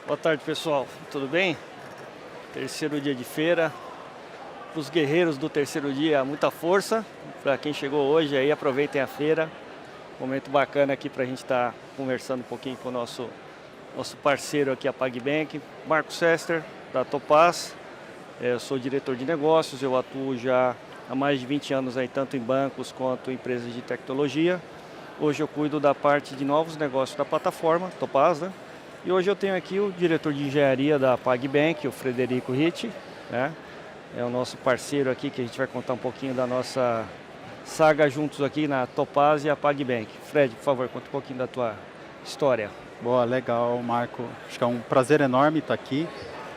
Boa tarde, pessoal. Tudo bem? Terceiro dia de feira. Para os guerreiros do terceiro dia, muita força. Para quem chegou hoje aí, aproveitem a feira. Momento bacana aqui para a gente estar conversando um pouquinho com o nosso parceiro aqui, a PagBank, Marco Sester, da Topaz. Eu sou diretor de negócios, eu atuo já há mais de 20 anos aí, tanto em bancos quanto em empresas de tecnologia. Hoje eu cuido da parte de novos negócios da plataforma, Topaz, né? E hoje eu tenho aqui o diretor de engenharia da PagBank, o Frederico Ritti, né? É o nosso parceiro aqui, que a gente vai contar um pouquinho da nossa saga juntos aqui na Topaz e a PagBank. Fred, por favor, conta um pouquinho da tua história. Boa, legal, Marco. Acho que é um prazer enorme estar aqui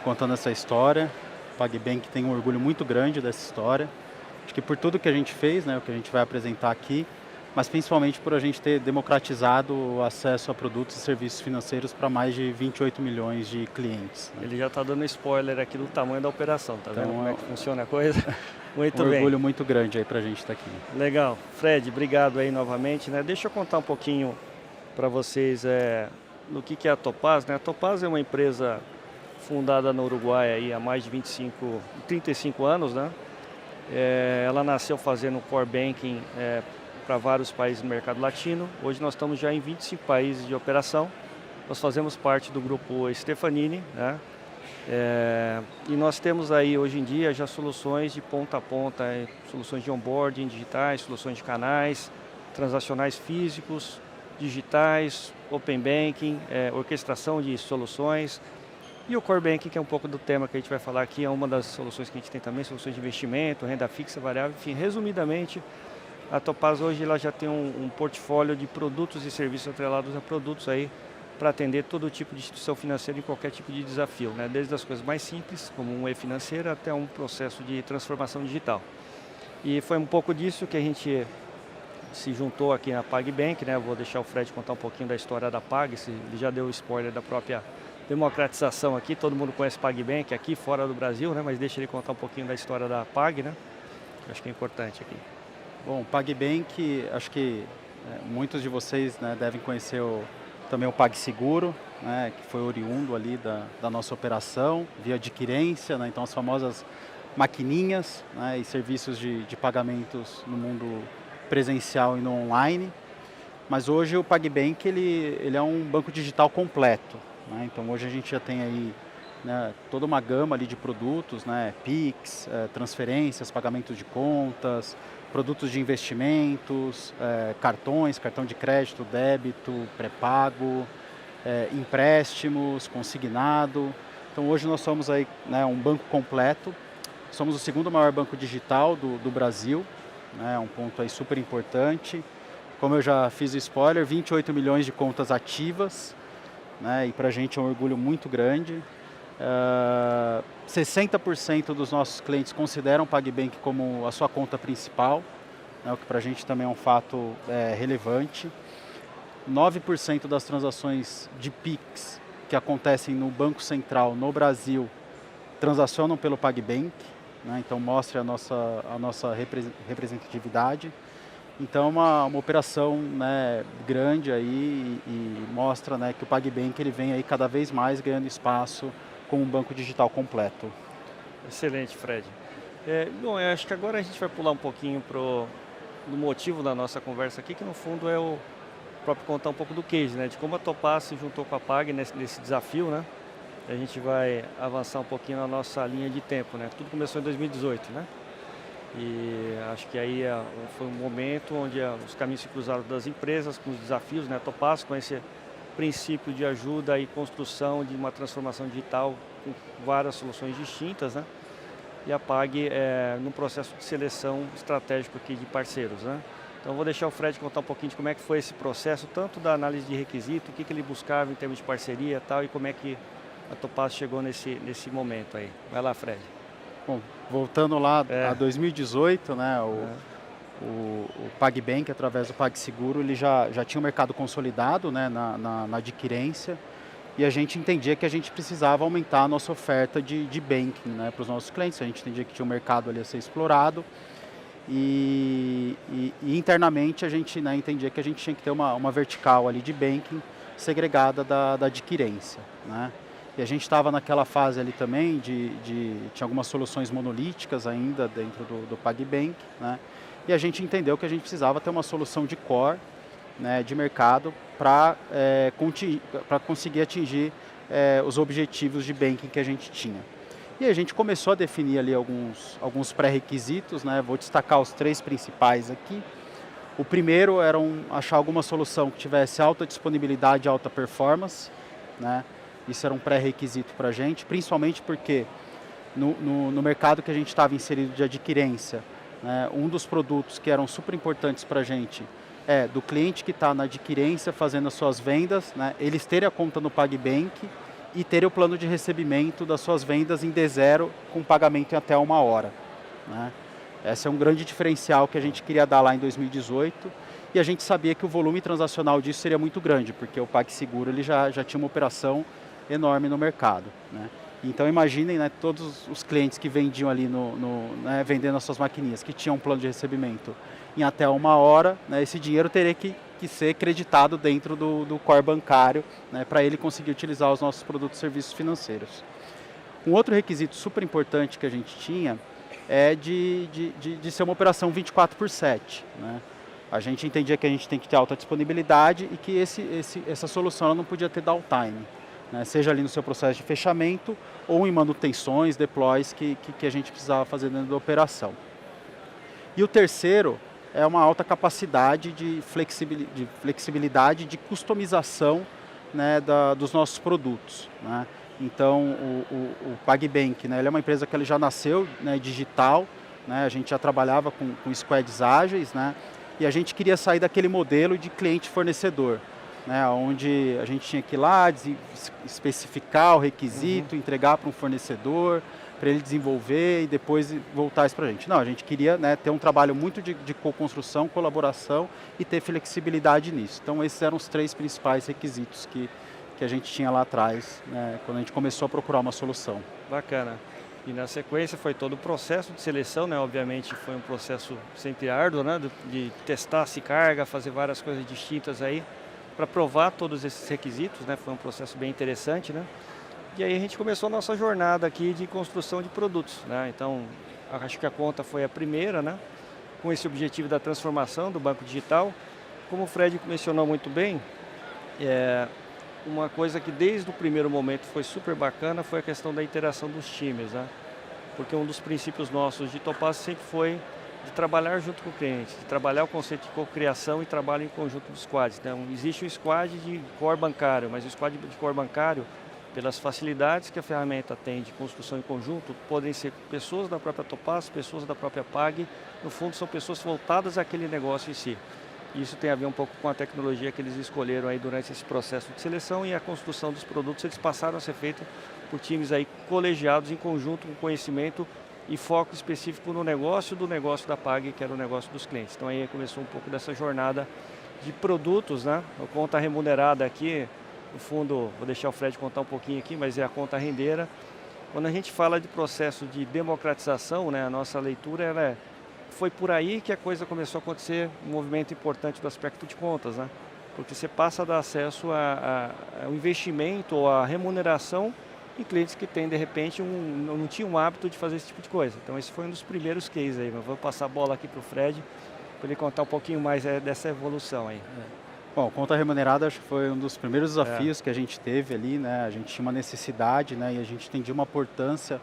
contando essa história. A PagBank tem um orgulho muito grande dessa história. Acho que por tudo que a gente fez, né, o que a gente vai apresentar aqui, mas principalmente por a gente ter democratizado o acesso a produtos e serviços financeiros para mais de 28 milhões de clientes, né? Ele já está dando spoiler aqui do tamanho da operação, tá Então, vendo como é que funciona a coisa? Muito um bem. orgulho muito grande aí para a gente estar aqui. Legal. Fred, obrigado aí novamente, né? Deixa eu contar um pouquinho para vocês no que é a Topaz, né? A Topaz é uma empresa fundada no Uruguai aí há mais de 35 anos, né? Ela nasceu fazendo core banking para vários países no mercado latino. Hoje nós estamos já em 25 países de operação. Nós fazemos parte do grupo Stefanini, né? E nós temos aí hoje em dia já soluções de ponta a ponta, soluções de onboarding digitais, soluções de canais, transacionais físicos, digitais, open banking, orquestração de soluções. E o core banking, que é um pouco do tema que a gente vai falar aqui, é uma das soluções que a gente tem também, soluções de investimento, renda fixa, variável, enfim, resumidamente, a Topaz hoje ela já tem um portfólio de produtos e serviços atrelados a produtos aí para atender todo tipo de instituição financeira em qualquer tipo de desafio, né? Desde as coisas mais simples, como um e-financeiro, até um processo de transformação digital. E foi um pouco disso que a gente se juntou aqui na PagBank, né? Eu vou deixar o Fred contar um pouquinho da história da Pag, ele já deu o spoiler da própria democratização aqui, todo mundo conhece PagBank aqui, fora do Brasil, né? Mas deixa ele contar um pouquinho da história da Pag, né? Eu acho que é importante aqui. Bom, PagBank, acho que muitos de vocês, né, devem conhecer também o PagSeguro, né, que foi oriundo ali da nossa operação, via adquirência, né, então as famosas maquininhas, né, e serviços de pagamentos no mundo presencial e no online. Mas hoje o PagBank ele é um banco digital completo, né, então hoje a gente já tem aí, né, toda uma gama ali de produtos, né, Pix, transferências, pagamentos de contas, produtos de investimentos, cartão de crédito, débito, pré-pago, empréstimos, consignado. Então hoje nós somos aí, né, um banco completo, somos o segundo maior banco digital do Brasil, né, um ponto aí super importante. Como eu já fiz o spoiler, 28 milhões de contas ativas, né, e para a gente é um orgulho muito grande. 60% dos nossos clientes consideram o PagBank como a sua conta principal, né, o que para a gente também é um fato relevante. 9% das transações de Pix que acontecem no Banco Central no Brasil transacionam pelo PagBank, né, então mostra a nossa representatividade. Então é uma operação, né, grande aí e mostra, né, que o PagBank ele vem aí cada vez mais ganhando espaço como um banco digital completo. Excelente, Fred. Bom, eu acho que agora a gente vai pular um pouquinho do motivo da nossa conversa aqui, que no fundo é o próprio contar um pouco do case, né? De como a Topaz se juntou com a Pag nesse desafio, né? A gente vai avançar um pouquinho na nossa linha de tempo, né? Tudo começou em 2018, né? E acho que aí foi um momento onde os caminhos se cruzaram das empresas com os desafios, né? A Topaz com esse princípio de ajuda e construção de uma transformação digital com várias soluções distintas, né? E a Pag num processo de seleção estratégico aqui de parceiros, né? Então vou deixar o Fred contar um pouquinho de como é que foi esse processo, tanto da análise de requisito, o que ele buscava em termos de parceria e tal, e como é que a Topaz chegou nesse momento aí. Vai lá, Fred. Bom, voltando lá a 2018, né, o PagBank, através do PagSeguro, ele já tinha um mercado consolidado, né, na adquirência, e a gente entendia que a gente precisava aumentar a nossa oferta de banking, né, para os nossos clientes. A gente entendia que tinha um mercado ali a ser explorado, e internamente a gente, né, entendia que a gente tinha que ter uma vertical ali de banking segregada da adquirência, né. E a gente estava naquela fase ali também tinha algumas soluções monolíticas ainda dentro do PagBank, né? E a gente entendeu que a gente precisava ter uma solução de core, né, de mercado para conseguir atingir os objetivos de banking que a gente tinha. E a gente começou a definir ali alguns pré-requisitos, né? Vou destacar os 3 principais aqui. O primeiro era achar alguma solução que tivesse alta disponibilidade e alta performance, né? Isso era um pré-requisito para a gente, principalmente porque no mercado que a gente estava inserido de adquirência, né, um dos produtos que eram super importantes para a gente do cliente que está na adquirência fazendo as suas vendas, né, eles terem a conta no PagBank e terem o plano de recebimento das suas vendas em D0 com pagamento em até 1 hora. Né? Esse é um grande diferencial que a gente queria dar lá em 2018 e a gente sabia que o volume transacional disso seria muito grande, porque o PagSeguro ele já tinha uma operação enorme no mercado. Né? Então imaginem, né, todos os clientes que vendiam ali né, vendendo as suas maquininhas, que tinham um plano de recebimento em até 1 hora, né, esse dinheiro teria que ser creditado dentro do core bancário, né, para ele conseguir utilizar os nossos produtos e serviços financeiros. Um outro requisito super importante que a gente tinha é de ser uma operação 24/7. Né? A gente entendia que a gente tem que ter alta disponibilidade e que essa solução ela não podia ter downtime, né? Seja ali no seu processo de fechamento ou em manutenções, deploys que a gente precisava fazer dentro da operação. E o terceiro é uma alta capacidade de flexibilidade, de customização, né, dos nossos produtos. Né? Então, o PagBank, né, ele é uma empresa que ele já nasceu, né, digital, né, a gente já trabalhava com squads ágeis, né, e a gente queria sair daquele modelo de cliente-fornecedor, né, onde a gente tinha que ir lá, especificar o requisito, entregar para um fornecedor, para ele desenvolver e depois voltar isso para a gente. Não, a gente queria, né, ter um trabalho muito de co-construção, colaboração e ter flexibilidade nisso. Então, esses eram os 3 principais requisitos que a gente tinha lá atrás, né, quando a gente começou a procurar uma solução. Bacana. E na sequência foi todo o processo de seleção, né? Obviamente foi um processo sempre árduo, né? De testar se carga, fazer várias coisas distintas aí para provar todos esses requisitos, né? Foi um processo bem interessante, né? E aí a gente começou a nossa jornada aqui de construção de produtos, né? Então, acho que a conta foi a primeira, né? Com esse objetivo da transformação do banco digital. Como o Fred mencionou muito bem, uma coisa que desde o primeiro momento foi super bacana foi a questão da interação dos times, né? Porque um dos princípios nossos de Topaz sempre foi de trabalhar junto com o cliente, de trabalhar o conceito de cocriação e trabalho em conjunto dos squads. Então, existe um squad de core bancário, mas o squad de core bancário, pelas facilidades que a ferramenta tem de construção em conjunto, podem ser pessoas da própria Topaz, pessoas da própria Pag, no fundo são pessoas voltadas àquele negócio em si. Isso tem a ver um pouco com a tecnologia que eles escolheram aí durante esse processo de seleção e a construção dos produtos, eles passaram a ser feitos por times aí colegiados em conjunto com conhecimento e foco específico no negócio do negócio da Pag, que era o negócio dos clientes. Então aí começou um pouco dessa jornada de produtos, né? A conta remunerada aqui, no fundo, vou deixar o Fred contar um pouquinho aqui, mas é a conta rendeira. Quando a gente fala de processo de democratização, né, a nossa leitura foi por aí que a coisa começou a acontecer, um movimento importante do aspecto de contas, né? Porque você passa a dar acesso ao investimento ou à remuneração em clientes que têm, de repente, não tinham o hábito de fazer esse tipo de coisa. Então, esse foi um dos primeiros cases aí. Mas vou passar a bola aqui para o Fred, para ele contar um pouquinho mais dessa evolução aí. Bom, conta remunerada acho que foi um dos primeiros desafios que a gente teve ali, né? A gente tinha uma necessidade, né? E a gente entendia uma importância,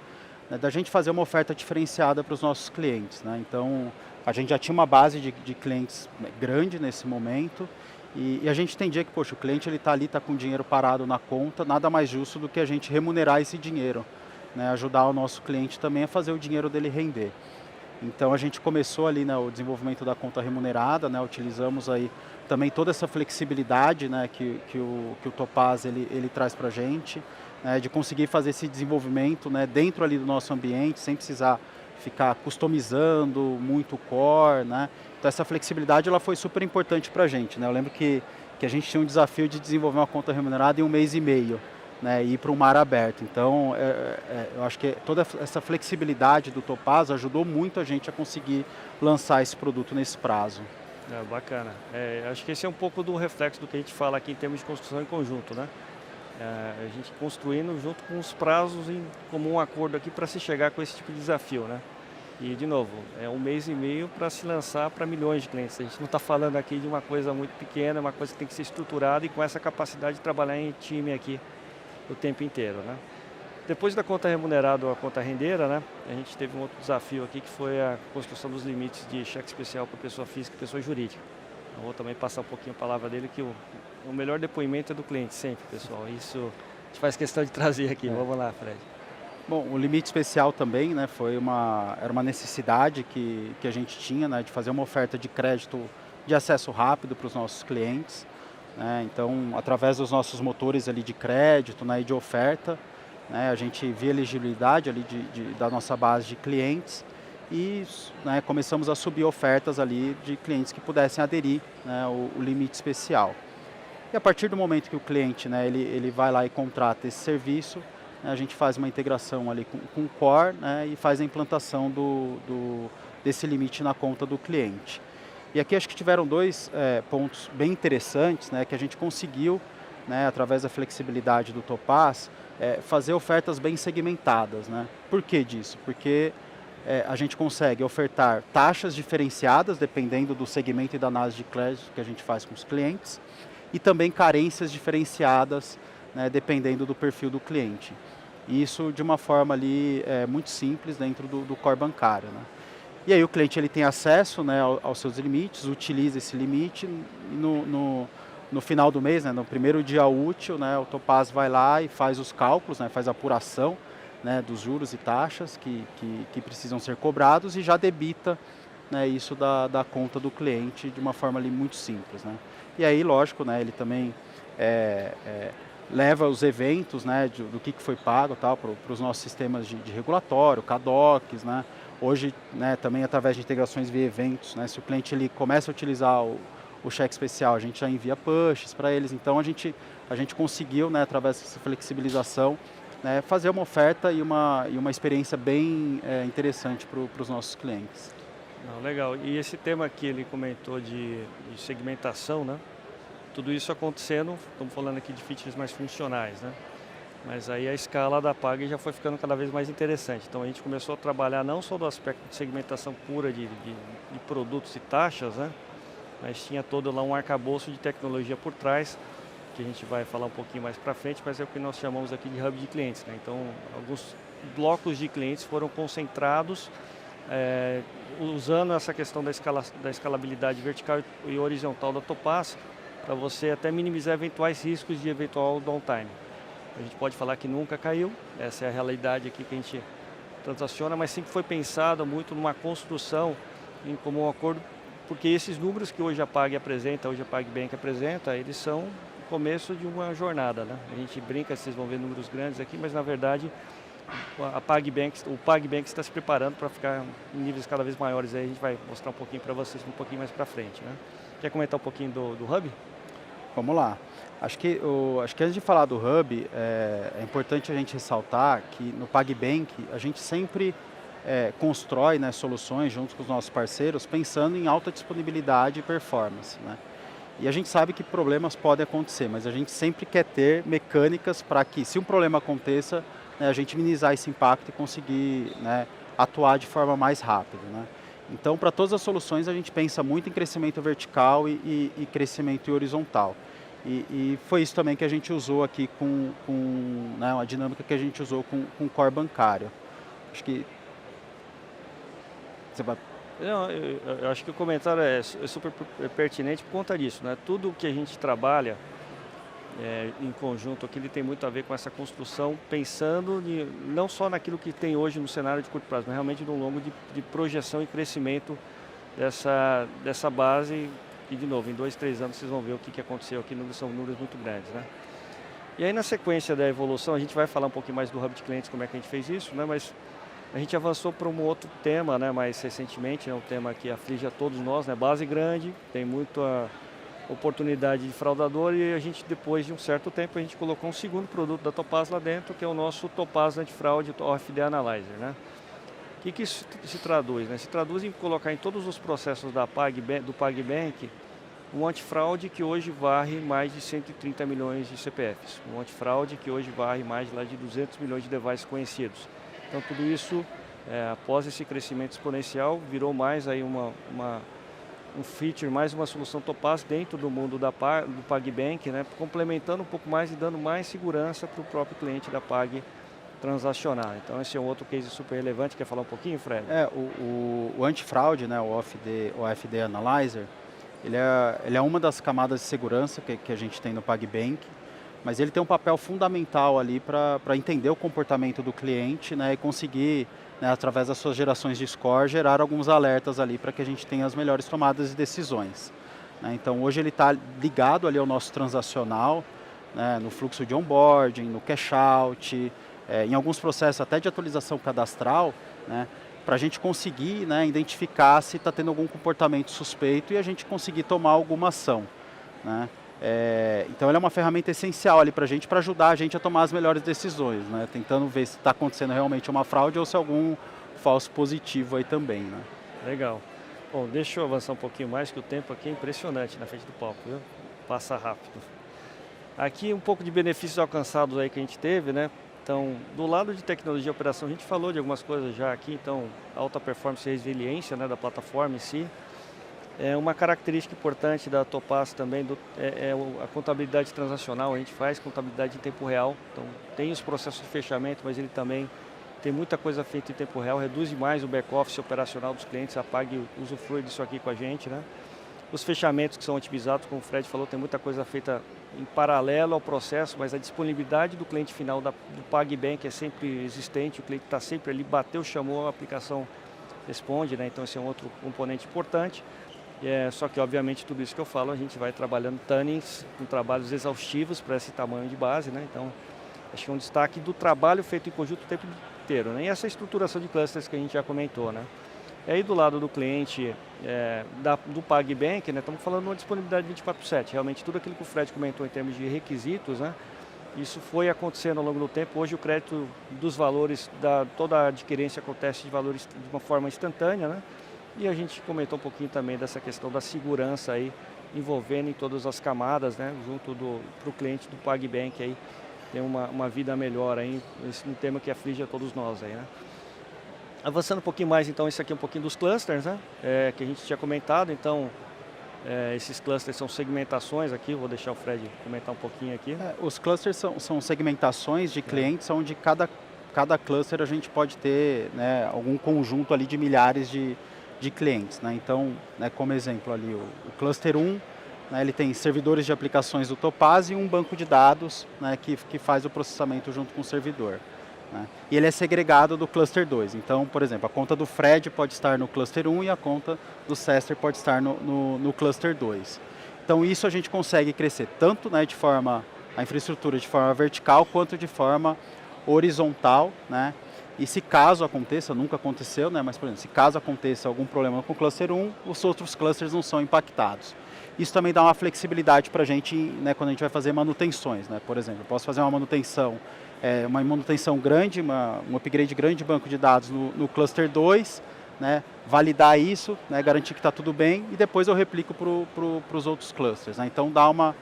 né, da gente fazer uma oferta diferenciada para os nossos clientes, né? Então, a gente já tinha uma base de clientes grande nesse momento e a gente entendia que, poxa, o cliente ele está ali, está com o dinheiro parado na conta, nada mais justo do que a gente remunerar esse dinheiro, né? Ajudar o nosso cliente também a fazer o dinheiro dele render. Então, a gente começou ali, né, o desenvolvimento da conta remunerada, né? Utilizamos aí também toda essa flexibilidade, né, que o Topaz ele traz para a gente, né, de conseguir fazer esse desenvolvimento, né, dentro ali do nosso ambiente, sem precisar ficar customizando muito o core, né. Então essa flexibilidade ela foi super importante para a gente, né. Eu lembro que a gente tinha um desafio de desenvolver uma conta remunerada em 1 mês e meio, né, e ir para um mar aberto. Então eu acho que toda essa flexibilidade do Topaz ajudou muito a gente a conseguir lançar esse produto nesse prazo. Bacana. Acho que esse é um pouco do reflexo do que a gente fala aqui em termos de construção em conjunto, né? A gente construindo junto com os prazos em comum acordo aqui para se chegar com esse tipo de desafio, né? E, de novo, é 1 mês e meio para se lançar para milhões de clientes. A gente não está falando aqui de uma coisa muito pequena, é uma coisa que tem que ser estruturada e com essa capacidade de trabalhar em time aqui o tempo inteiro, né? Depois da conta remunerada ou a conta rendeira, né, a gente teve um outro desafio aqui que foi a construção dos limites de cheque especial para pessoa física e pessoa jurídica. Eu vou também passar um pouquinho a palavra dele, que o melhor depoimento é do cliente, sempre, pessoal. Isso a gente faz questão de trazer aqui. Vamos lá, Fred. Bom, o limite especial também, né, era uma necessidade que a gente tinha, né, de fazer uma oferta de crédito de acesso rápido para os nossos clientes, né. Então, através dos nossos motores ali de crédito, né, e de oferta, né, a gente via elegibilidade ali da nossa base de clientes e, né, começamos a subir ofertas ali de clientes que pudessem aderir, né, o limite especial. E a partir do momento que o cliente, né, ele vai lá e contrata esse serviço, né, a gente faz uma integração ali com o Core, né, e faz a implantação desse limite na conta do cliente. E aqui acho que tiveram dois pontos bem interessantes, né, que a gente conseguiu, né, através da flexibilidade do Topaz, fazer ofertas bem segmentadas, né? Por que disso? Porque a gente consegue ofertar taxas diferenciadas dependendo do segmento e da análise de crédito que a gente faz com os clientes e também carências diferenciadas, né, dependendo do perfil do cliente. E isso de uma forma ali muito simples dentro do core bancário, né? E aí o cliente ele tem acesso, né, aos seus limites, utiliza esse limite e no final do mês, né, no primeiro dia útil, né, o Topaz vai lá e faz os cálculos, né, faz a apuração, né, dos juros e taxas que precisam ser cobrados e já debita, né, isso da conta do cliente de uma forma ali muito simples, né. E aí, lógico, né, ele também leva os eventos, né, do que foi pago para os nossos sistemas de regulatório, CADOCs, né. Hoje, né, também através de integrações via eventos, né, se o cliente ele começa a utilizar o cheque especial, a gente já envia pushes para eles, então a gente conseguiu, né, através dessa flexibilização, né, fazer uma oferta e uma experiência bem interessante para os nossos clientes. Não, legal. E esse tema que ele comentou de segmentação, né? Tudo isso acontecendo, estamos falando aqui de features mais funcionais, né? Mas aí a escala da PAG já foi ficando cada vez mais interessante. Então a gente começou a trabalhar não só do aspecto de segmentação pura de produtos e taxas, né? Mas tinha todo lá um arcabouço de tecnologia por trás, que a gente vai falar um pouquinho mais para frente, mas é o que nós chamamos aqui de hub de clientes, né? Então, alguns blocos de clientes foram concentrados, usando essa questão da escalabilidade vertical e horizontal da Topaz, para você até minimizar eventuais riscos de eventual downtime. A gente pode falar que nunca caiu, essa é a realidade aqui que a gente transaciona, mas sempre foi pensado muito numa construção em comum acordo, porque esses números que hoje a PAG apresenta, hoje a PagBank apresenta, eles são o começo de uma jornada, né? A gente brinca, vocês vão ver números grandes aqui, mas na verdade o PagBank está se preparando para ficar em níveis cada vez maiores. Aí a gente vai mostrar um pouquinho para vocês um pouquinho mais para frente, né? Quer comentar um pouquinho do Hub? Vamos lá. Acho que antes de falar do Hub, é importante a gente ressaltar que no PagBank a gente sempre constrói, né, soluções junto com os nossos parceiros pensando em alta disponibilidade e performance, né? E a gente sabe que problemas podem acontecer, mas a gente sempre quer ter mecânicas para que, se um problema aconteça, né, a gente minimizar esse impacto e conseguir, né, atuar de forma mais rápida, né? Então, para todas as soluções, a gente pensa muito em crescimento vertical e crescimento horizontal. E foi isso também que a gente usou aqui né, uma dinâmica que a gente usou com o core bancário. Acho que você vai... Não, eu acho que o comentário é super pertinente por conta disso, né? Tudo que a gente trabalha em conjunto aqui, ele tem muito a ver com essa construção, pensando não só naquilo que tem hoje no cenário de curto prazo, mas realmente no longo de projeção e crescimento dessa base. E de novo, em 2, 3 anos vocês vão ver o que aconteceu aqui, são números muito grandes, né? E aí na sequência da evolução, a gente vai falar um pouquinho mais do Hub de clientes, como é que a gente fez isso, né? Mas a gente avançou para um outro tema, né, mais recentemente, é um tema que aflige a todos nós, né? Base grande, tem muita oportunidade de fraudador e a gente, depois de um certo tempo, a gente colocou um segundo produto da Topaz lá dentro, que é o nosso Topaz Antifraude OFD Analyzer, né? O que isso se traduz, né? Se traduz em colocar em todos os processos do PagBank um antifraude que hoje varre mais de 130 milhões de CPFs, um antifraude que hoje varre mais lá de 200 milhões de devices conhecidos. Então tudo isso, após esse crescimento exponencial, virou mais aí um feature, mais uma solução Topaz dentro do mundo do PagBank, né, complementando um pouco mais e dando mais segurança para o próprio cliente da Pag transacionar. Então esse é um outro case super relevante. Quer falar um pouquinho, Fred? O antifraude, né, o OFD Analyzer, ele é uma das camadas de segurança que a gente tem no PagBank, mas ele tem um papel fundamental ali para entender o comportamento do cliente, né, e conseguir, né, através das suas gerações de score, gerar alguns alertas ali para que a gente tenha as melhores tomadas de decisões. Né. Então hoje ele está ligado ali ao nosso transacional, né, no fluxo de onboarding, no cash out, em alguns processos até de atualização cadastral, né, para a gente conseguir, né, identificar se está tendo algum comportamento suspeito e a gente conseguir tomar alguma ação. Né. Então ele é uma ferramenta essencial ali para a gente, para ajudar a gente a tomar as melhores decisões, né, tentando ver se está acontecendo realmente uma fraude ou se algum falso positivo aí também. Né. Legal. Bom, deixa eu avançar um pouquinho mais, que o tempo aqui é impressionante na frente do palco, viu? Passa rápido. Aqui um pouco de benefícios alcançados aí que a gente teve, né? Então, do lado de tecnologia e operação, a gente falou de algumas coisas já aqui, então, alta performance e resiliência, né, da plataforma em si. Uma característica importante da Topaz também a contabilidade transacional. A gente faz contabilidade em tempo real, então tem os processos de fechamento, mas ele também tem muita coisa feita em tempo real, reduz demais o back-office operacional dos clientes, a Pag usufrui disso aqui com a gente, né? Os fechamentos que são otimizados, como o Fred falou, tem muita coisa feita em paralelo ao processo, mas a disponibilidade do cliente final do PagBank é sempre existente, o cliente está sempre ali, bateu, chamou, a aplicação responde, né? Então esse é um outro componente importante. Só que, obviamente, tudo isso que eu falo, a gente vai trabalhando tunnings com trabalhos exaustivos para esse tamanho de base, né? Então, acho que é um destaque do trabalho feito em conjunto o tempo inteiro, né? E essa estruturação de clusters que a gente já comentou, né? E aí do lado do cliente do PagBank, né, estamos falando de uma disponibilidade 24/7. Realmente tudo aquilo que o Fred comentou em termos de requisitos, né, isso foi acontecendo ao longo do tempo. Hoje o crédito dos valores, toda a adquirência acontece de valores de uma forma instantânea, né? E a gente comentou um pouquinho também dessa questão da segurança aí, envolvendo em todas as camadas, né, junto para o cliente do PagBank aí, ter uma vida melhor aí, esse um tema que aflige a todos nós aí, né? Avançando um pouquinho mais, então, isso aqui é um pouquinho dos clusters, né? Que a gente tinha comentado. Então, esses clusters são segmentações aqui, vou deixar o Fred comentar um pouquinho aqui. Os clusters são segmentações de clientes, onde cada cluster a gente pode ter, né, algum conjunto ali de milhares de clientes. Né? Então, né, como exemplo ali, o cluster 1, né, ele tem servidores de aplicações do Topaz e um banco de dados, né, que faz o processamento junto com o servidor. Né? E ele é segregado do cluster 2. Então, por exemplo, a conta do Fred pode estar no cluster 1 e a conta do Cester pode estar no cluster 2. Então, isso a gente consegue crescer tanto, né, a infraestrutura de forma vertical, quanto de forma horizontal. Né? E se caso aconteça, nunca aconteceu, né, mas, por exemplo, se caso aconteça algum problema com o cluster 1, os outros clusters não são impactados. Isso também dá uma flexibilidade para a gente, né, quando a gente vai fazer manutenções. Né? Por exemplo, eu posso fazer uma manutenção grande, um upgrade grande de banco de dados no cluster 2, né, validar isso, né, garantir que está tudo bem e depois eu replico para os outros clusters. Né? Então dá uma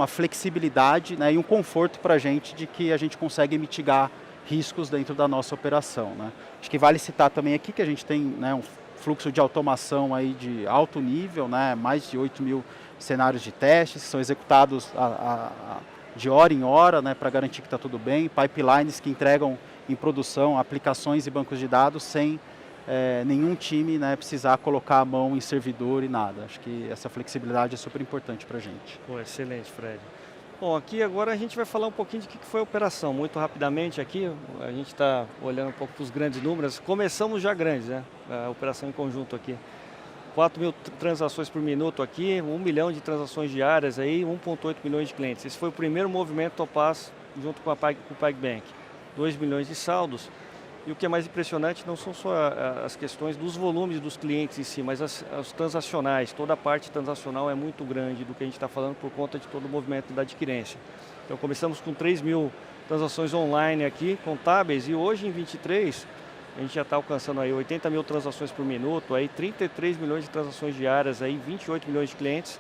flexibilidade, né, e um conforto para a gente de que a gente consegue mitigar riscos dentro da nossa operação. Né? Acho que vale citar também aqui que a gente tem, né, um fluxo de automação aí de alto nível, né, mais de 8.000 cenários de testes que são executados de hora em hora, né, para garantir que está tudo bem, pipelines que entregam em produção aplicações e bancos de dados sem nenhum time, né, precisar colocar a mão em servidor e nada. Acho que essa flexibilidade é super importante para a gente. Pô, excelente, Fred. Bom, aqui agora a gente vai falar um pouquinho de que foi a operação. Muito rapidamente aqui, a gente está olhando um pouco para os grandes números. Começamos já grandes, né? A operação em conjunto aqui. 4.000 transações por minuto aqui, 1 milhão de transações diárias aí, 1,8 milhões de clientes. Esse foi o primeiro movimento Topaz junto com o PagBank. 2 milhões de saldos. E o que é mais impressionante não são só as questões dos volumes dos clientes em si, mas os transacionais. Toda a parte transacional é muito grande do que a gente está falando por conta de todo o movimento da adquirência. Então começamos com 3.000 transações online aqui, contábeis, e hoje em 23 a gente já está alcançando aí 80.000 transações por minuto, aí 33 milhões de transações diárias, aí 28 milhões de clientes.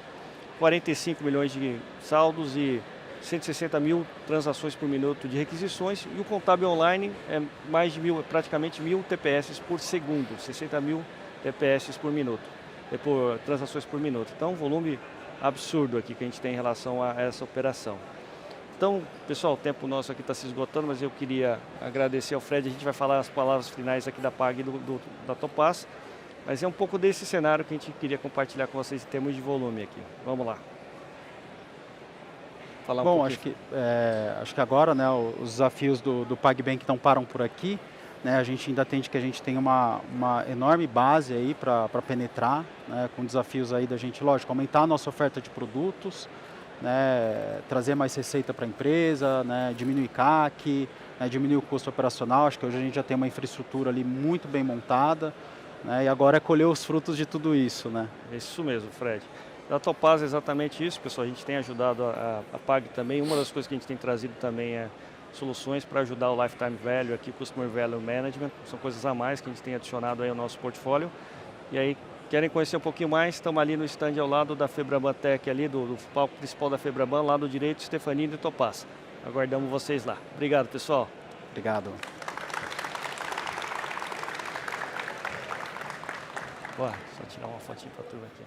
45 milhões de saldos e 160 mil transações por minuto de requisições, e o contábil online é mais de praticamente 1.000 TPS por segundo, 60 mil TPS por minuto, por transações por minuto. Então, um volume absurdo aqui que a gente tem em relação a essa operação. Então, pessoal, o tempo nosso aqui está se esgotando, mas eu queria agradecer ao Fred. A gente vai falar as palavras finais aqui da PAG e da Topaz, mas é um pouco desse cenário que a gente queria compartilhar com vocês em termos de volume aqui. Vamos lá. Falar Bom, acho que agora, né, os desafios do PagBank não param por aqui. Né, a gente ainda entende que a gente tem uma enorme base aí para penetrar, né, com desafios aí da gente, lógico, aumentar a nossa oferta de produtos, né, trazer mais receita para a empresa, né, diminuir CAC, né, diminuir o custo operacional. Acho que hoje a gente já tem uma infraestrutura ali muito bem montada, né, e agora é colher os frutos de tudo isso, né? Isso mesmo, Fred. Da Topaz é exatamente isso, pessoal. A gente tem ajudado a PAG também. Uma das coisas que a gente tem trazido também é soluções para ajudar o Lifetime Value aqui, Customer Value Management. São coisas a mais que a gente tem adicionado aí ao nosso portfólio. E aí, querem conhecer um pouquinho mais? Estamos ali no stand ao lado da Febraban Tech, ali do palco principal da Febraban, lado direito, Stefanini e Topaz. Aguardamos vocês lá. Obrigado, pessoal. Obrigado. Só tirar uma fotinha para a turma aqui.